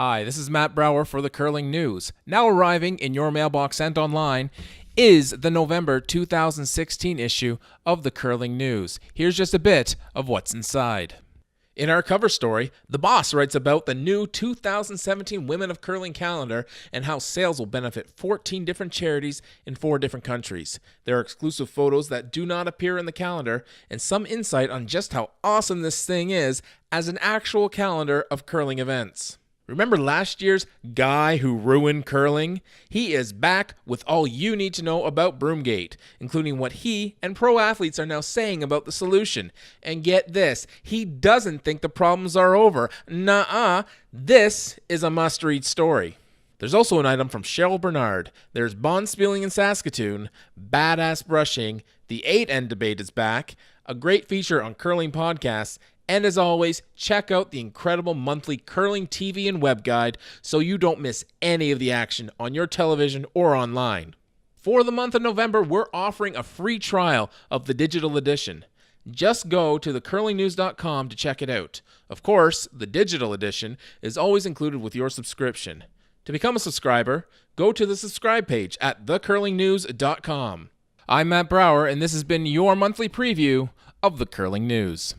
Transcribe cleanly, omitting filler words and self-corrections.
Hi, this is Matt Brower for the Curling News. Now arriving in your mailbox and online is the November 2016 issue of the Curling News. Here's just a bit of what's inside. In our cover story, The Boss writes about the new 2017 Women of Curling calendar and how sales will benefit 14 different charities in 4 different countries. There are exclusive photos that do not appear in the calendar and some insight on just how awesome this thing is as an actual calendar of curling events. Remember last year's Guy Who Ruined Curling? He is back with all you need to know about Broomgate, including what he and pro athletes are now saying about the solution. And get this, he doesn't think the problems are over. Nuh-uh, this is a must-read story. There's also an item from Cheryl Bernard. There's bond spilling in Saskatoon, badass brushing, the 8N debate is back, a great feature on curling podcasts, and as always, check out the incredible monthly curling TV and web guide so you don't miss any of the action on your television or online. For the month of November, we're offering a free trial of the digital edition. Just go to thecurlingnews.com to check it out. Of course, the digital edition is always included with your subscription. To become a subscriber, go to the subscribe page at thecurlingnews.com. I'm Matt Brower, and this has been your monthly preview of the Curling News.